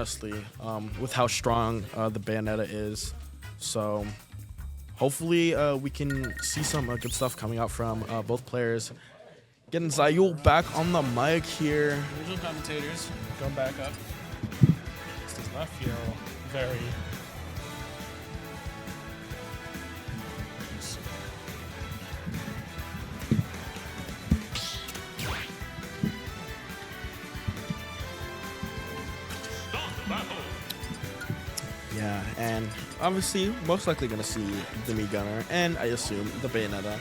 honestly, with how strong the Bayonetta is. So hopefully we can see some good stuff coming out from both players. Getting Zayul back on the mic here. Usual commentators going back up. This does not feel very. Yeah, and obviously most likely gonna see the Mii Gunner and I assume the Bayonetta.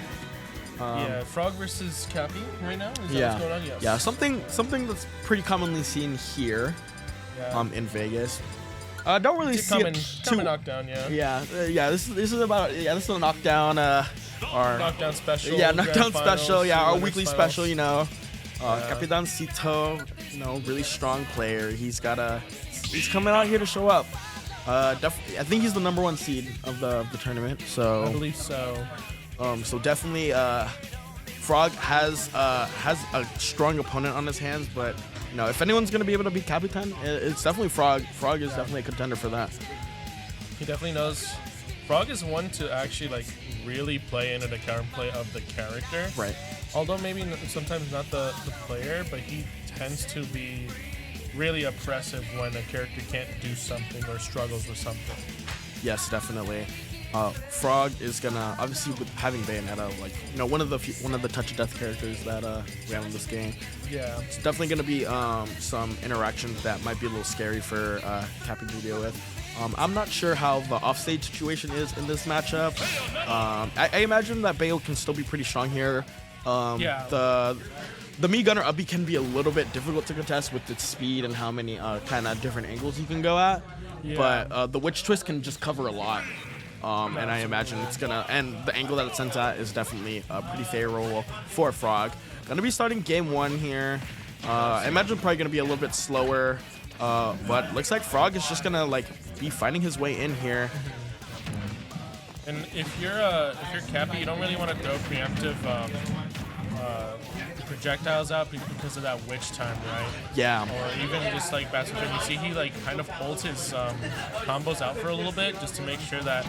Yeah, Frawg versus Cappy right now? Is that Yeah, what's going on? Yes. yeah, something that's pretty commonly seen here, Yeah. in Vegas. Don't really see Common it too. knockdown, yeah. Yeah. This is about this is a knockdown. Our Knockdown special. yeah, grand knockdown special. finals, Yeah, our winners weekly finals. special. You know, Capitancito. You know, really strong player. He's coming out here to show up. Definitely, I think he's the #1 seed of the tournament. So I believe so. So definitely, frawg has a strong opponent on his hands, but you know, if anyone's gonna be able to beat Capitan, it's definitely frawg. Frawg is definitely a contender for that. He definitely knows. Frawg is one to actually like really play into the counterplay of the character. Right. Although maybe sometimes not the player, but he tends to be really oppressive when a character can't do something or struggles with something. Yes, definitely. Frawg is gonna obviously with having Bayonetta, like you know, one of the touch of death characters that we have in this game. Yeah. It's definitely gonna be some interactions that might be a little scary for Cappy to deal with. I'm not sure how the offstage situation is in this matchup. I imagine that Bayo can still be pretty strong here. Yeah. The Mii Gunner Ubby can be a little bit difficult to contest with its speed and how many kind of different angles you can go at. Yeah. But the Witch Twist can just cover a lot. And I imagine it's gonna, and the angle that it sends at is definitely pretty favorable for frawg. Gonna be starting game 1 here. I imagine probably gonna be a little bit slower, but looks like frawg is just gonna like be finding his way in here. And if you're Cappy, you don't really want to throw preemptive projectiles out because of that witch time, right? Yeah. Or even just like Bastard, you see he like kind of holds his combos out for a little bit just to make sure that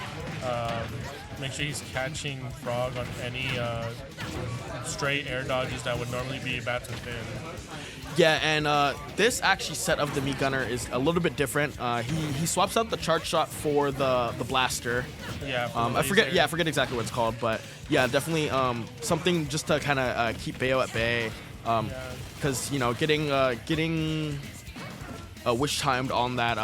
he's catching frawg on any stray air dodges that would normally be bats within. Yeah, and this actually set of the Mii Gunner is a little bit different. He swaps out the charge shot for the blaster. Yeah. I forget exactly what it's called, but yeah, definitely something just to kind of keep Bayo at bay. Because you know, getting wish timed on that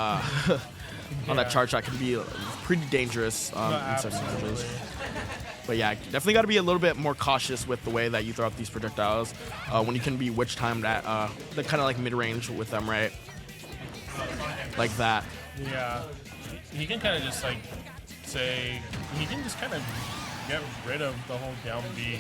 on that charge shot can be pretty dangerous in some matches. But yeah, definitely got to be a little bit more cautious with the way that you throw out these projectiles when you can be witch timed at the kind of like mid range with them, right? Like that. Yeah, he can kind of just like he can just kind of get rid of the whole down B.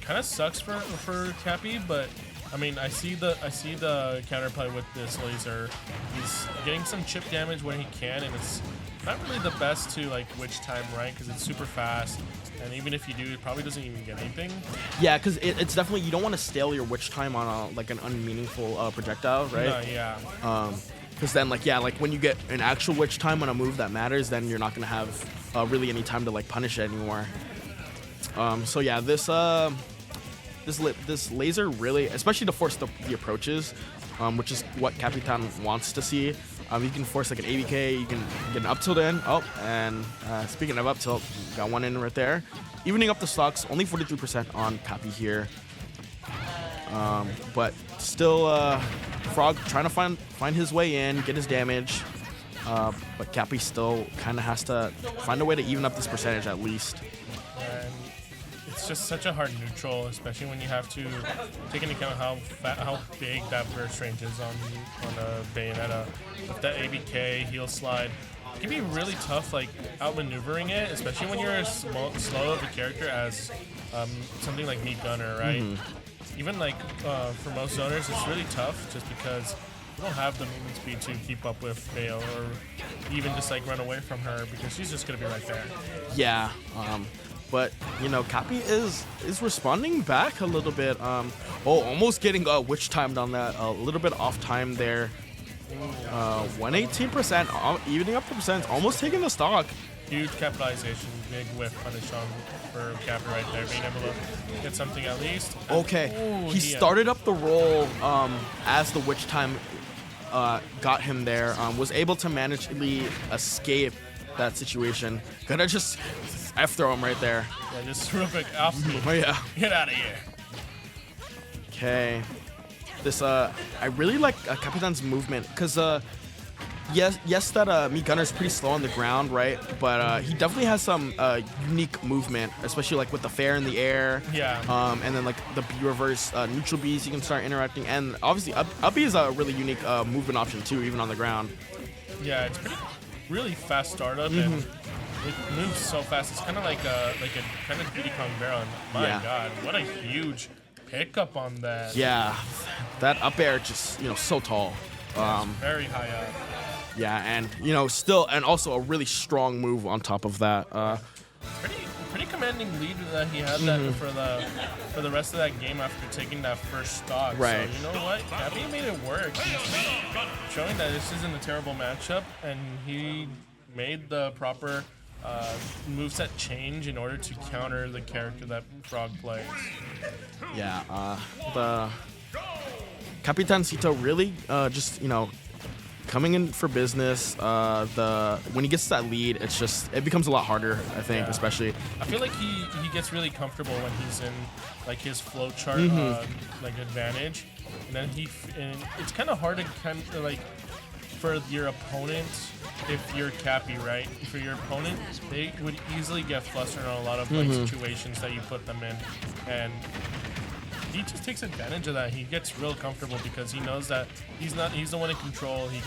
Kind of sucks for Cappy, but I mean, I see the counterplay with this laser. He's getting some chip damage when he can, and it's not really the best to like witch time, right? Because it's super fast, and even if you do, it probably doesn't even get anything. Yeah, because it's definitely, you don't want to stale your witch time on like an unmeaningful projectile, right? Yeah. Because then like when you get an actual witch time on a move that matters, then you're not gonna have really any time to like punish it anymore. So yeah, this laser really, especially to force the approaches, which is what Capitan wants to see. You can force like an ABK, you can get an up tilt in. Oh, and speaking of up tilt, got one in right there. Evening up the stocks, only 43% on Cappy here. But still, frawg trying to find his way in, get his damage. But Cappy still kind of has to find a way to even up this percentage at least. And it's just such a hard neutral, especially when you have to take into account how big that burst range is on a Bayonetta. With that ABK, heel slide, it can be really tough, like outmaneuvering it, especially when you're as slow of a character as something like Mii Gunner, right? Mm-hmm. Even like for most zoners, it's really tough just because you don't have the movement speed to keep up with Bayo, or even just like run away from her because she's just gonna be right there. Yeah. But you know, Cappy is responding back a little bit. Almost getting witch timed on that. A little bit off time there. 118%, evening up the percents, almost taking the stock. Huge capitalization, big whiff punish on for Cappy right there, being able to get something at least. Okay, Ooh, he started up the roll as the witch time got him there. Was able to managely escape that situation. Gonna just F-throw him right there. Yeah, just real quick, off me. Oh yeah. Get out of here. Okay. This I really like Capitan's movement because yes that Me Gunner's pretty slow on the ground, right? But he definitely has some unique movement, especially like with the fair in the air. Yeah. And then like the B reverse neutral Bs, you can start interacting, and obviously up B is a really unique movement option too, even on the ground. Yeah, it's really fast startup and it moves so fast. It's kind of like a kind of Diddy Kong Barrel. My God, what a huge pickup on that. Yeah, that up air just so tall. Very high up. Yeah, and still, and also a really strong move on top of that. Pretty commanding lead that he had that for the rest of that game after taking that first stock. Right. So you know what? Cappy made it work. He's showing that this isn't a terrible matchup, and he made the proper moveset change in order to counter the character that Frawg plays. Yeah, the Capitancito really just coming in for business. When he gets to that lead, it becomes a lot harder, I think, especially. I feel like he gets really comfortable when he's in like his flow chart like advantage, and then it's kind of hard to like for your opponent. If you're Cappy, right? For your opponent, they would easily get flustered on a lot of like situations that you put them in, and he just takes advantage of that. He gets real comfortable because he knows that he's the one in control. He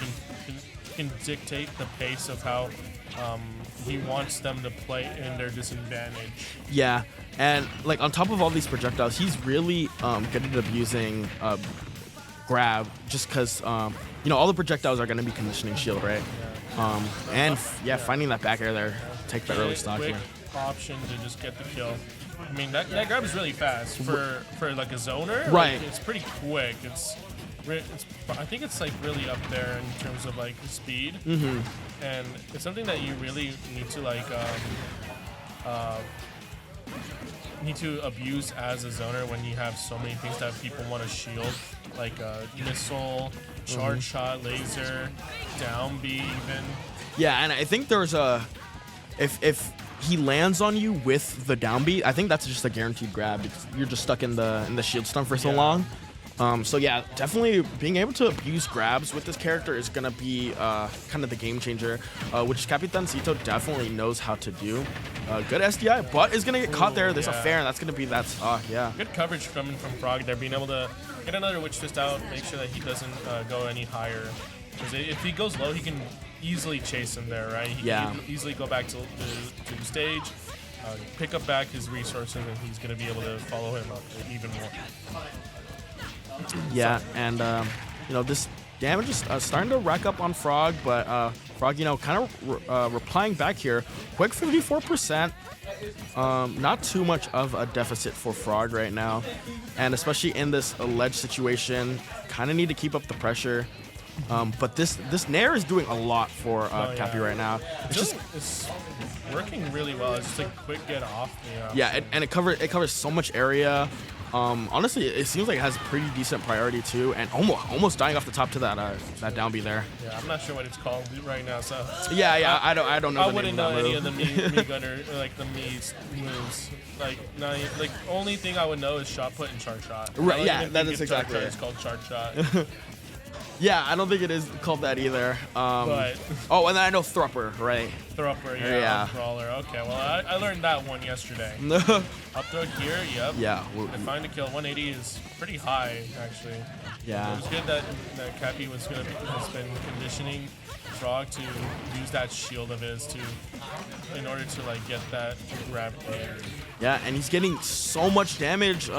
can dictate the pace of how he wants them to play in their disadvantage. Yeah, and like on top of all these projectiles, he's really good at abusing grab, just because all the projectiles are going to be conditioning shield, right? Yeah. Finding that back air there, take the early stock here. Option to just get the kill. I mean, that grab is really fast for like a zoner. Right. Like, it's pretty quick. I think it's like really up there in terms of like speed. And it's something that you really need to like abuse as a zoner when you have so many things that people want to shield, like missile, charge shot, laser, down B even. Yeah, and I think there's if he lands on you with the down B, I think that's just a guaranteed grab because you're just stuck in the shield stun for so long. So yeah, definitely being able to abuse grabs with this character is gonna be kind of the game changer, which Capitancito definitely knows how to do. Good SDI, but is gonna get caught there. There's a fair, and that's gonna be that stock. Yeah. Good coverage coming from Frawg there, being able to get another Witch Fist out, make sure that he doesn't go any higher. Because if he goes low, he can easily chase him there, right? He can easily go back to the stage, pick up back his resources, and he's gonna be able to follow him up even more. Yeah, and this damage is starting to rack up on Frawg, but Frawg, kind of replying back here. Quick 54%. Not too much of a deficit for Frawg right now, and especially in this ledge situation, kind of need to keep up the pressure. But this Nair is doing a lot for Cappy right now. It's working really well. It's just a quick get off. Yeah, and it covers so much area. Honestly, it seems like it has pretty decent priority too, and almost dying off the top to that down B there. Yeah, I'm not sure what it's called right now, so. Yeah, I don't know. I wouldn't know any of the me gunner like the Mii's moves. Like only thing I would know is shot put and charge shot. Right. Yeah, that is exactly it. It's called charge shot. Yeah, I don't think it is called that either. But and then I know Thrupper, right? Thrupper, yeah. Crawler. Okay, well, I learned that one yesterday. Up throw here, yep. Yeah. And find a kill. 180 is pretty high, actually. Yeah. It was good that Cappy has been conditioning Frawg to use that shield of his in order to like get that grab cleared. Yeah, and he's getting so much damage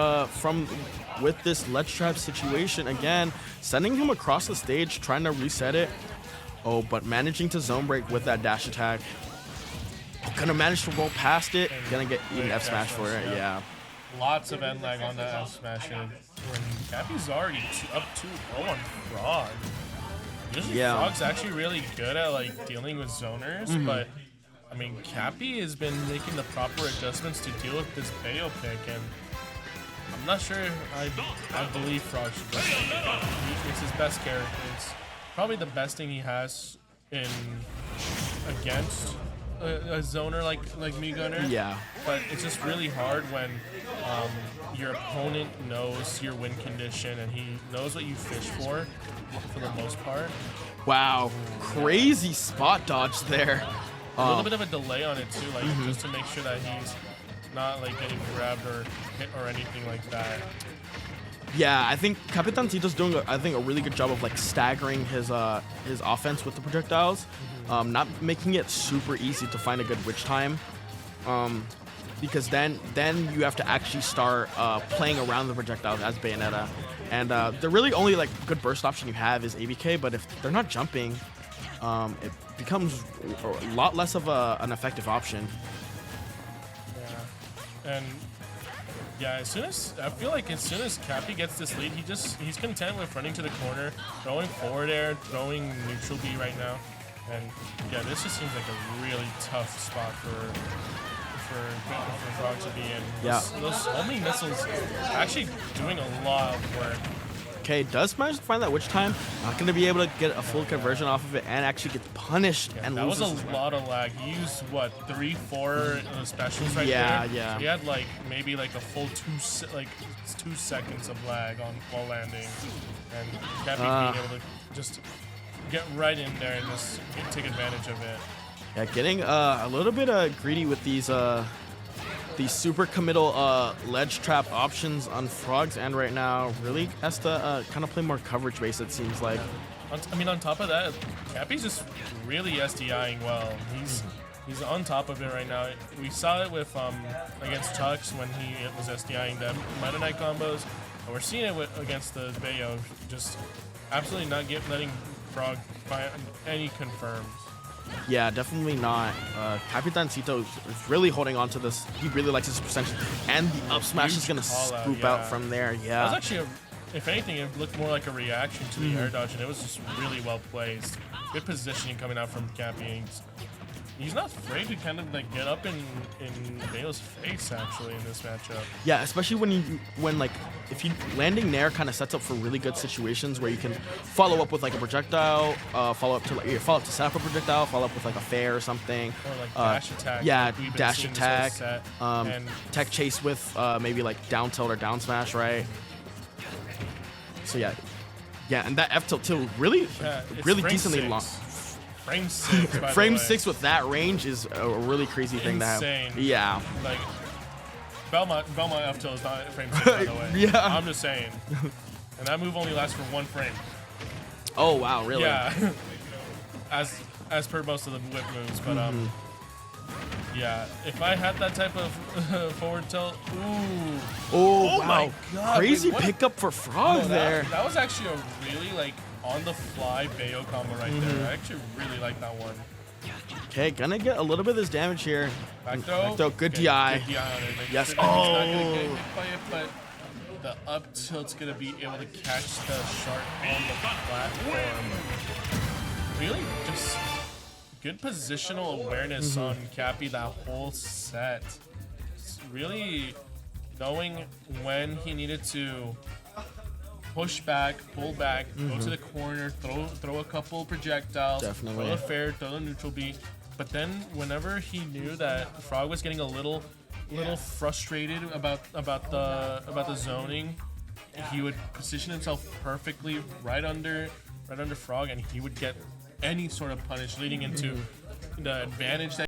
with this ledge trap situation again, sending him across the stage, trying to reset it. Oh, but managing to zone break with that dash attack. Gonna manage to roll past it. Gonna get even F smash for it. Yeah. Lots of end lag on that F smash, and Cappy's already up 2-0 on Frawg. Usually Frawg's actually really good at like dealing with zoners, but I mean Cappy has been making the proper adjustments to deal with this Bayo pick, and I'm not sure I believe frawg should just it's his best character. It's probably the best thing he has in against a zoner like me gunner. Yeah. But it's just really hard when your opponent knows your win condition and he knows what you fish for the most part. Wow, crazy spot dodge there. A little bit of a delay on it too, like just to make sure that he's not like getting grabbed or hit or anything like that. Yeah, I think Capitancito's doing a really good job of like staggering his offense with the projectiles, not making it super easy to find a good witch time, because then you have to actually start playing around the projectiles as Bayonetta, and the really only like good burst option you have is ABK, but if they're not jumping, it becomes a lot less of an effective option. Yeah, and yeah, I feel like as soon as Cappy gets this lead, he's content with running to the corner, throwing forward air, throwing neutral B right now, and yeah, this just seems like a really tough spot for frawg to be in. Yeah, those homing missiles actually doing a lot of work. Okay, does manage to find that witch time. Not going to be able to get a full conversion off of it and actually get punished and that loses. was a lot of lag. He used what 3-4 specials right there. Yeah. He had like maybe like a full 2 seconds of lag while landing, and Cappy being able to just get right in there and just take advantage of it. Yeah, getting a little bit greedy with these super committal ledge trap options on frawg's end right now. Really has to kind of play more coverage base, it seems like. I mean, on top of that, Cappy's just really SDIing well. He's on top of it right now. We saw it with against Tux when he was SDIing them Meta Knight combos, and we're seeing it against the Bayo, just absolutely not letting frawg find any confirms. Yeah, definitely not. Capitancito is really holding on to this. He really likes his percentage, and the up smash is gonna swoop out from there. Yeah. That was actually, if anything, it looked more like a reaction to the air dodge, and it was just really well placed. Good positioning coming out from Cappy. He's not afraid to kind of like get up in Bayo's face actually in this matchup. Yeah, especially when like if you landing there kind of sets up for really good situations where you can follow up with like a projectile, follow up to set up a projectile, follow up with like a fair or something. Or like dash attack. Yeah, like dash attack. And tech chase with maybe like down tilt or down smash, right? So yeah, and that F tilt too really decently long. Frame 6, by Frame the way. 6 with that range is a really crazy thing to have. Yeah. Like, Belmont F tilt is not frame 6, by the way. Yeah. I'm just saying. And that move only lasts for 1 frame. Oh, wow, really? Yeah. as per most of the whip moves, but yeah, if I had that type of forward tilt, ooh. Oh wow. My God. Crazy pickup for frawg there. That was actually a really like on the fly Bayo combo right there. I actually really like that one. Okay, gonna get a little bit of this damage here. Back throw. Good DI. DI. Good DI on it. Yes. He's not gonna get hit by it, but the up tilt's gonna be able to catch the shark on the platform. Really just good positional awareness on Cappy that whole set. It's really knowing when he needed to push back, pull back, go to the corner, throw a couple projectiles, Definitely. throw a fair, throw a neutral B. But then whenever he knew that frawg was getting a little frustrated about the zoning, he would position himself perfectly right under frawg, and he would get any sort of punish, leading into the advantage that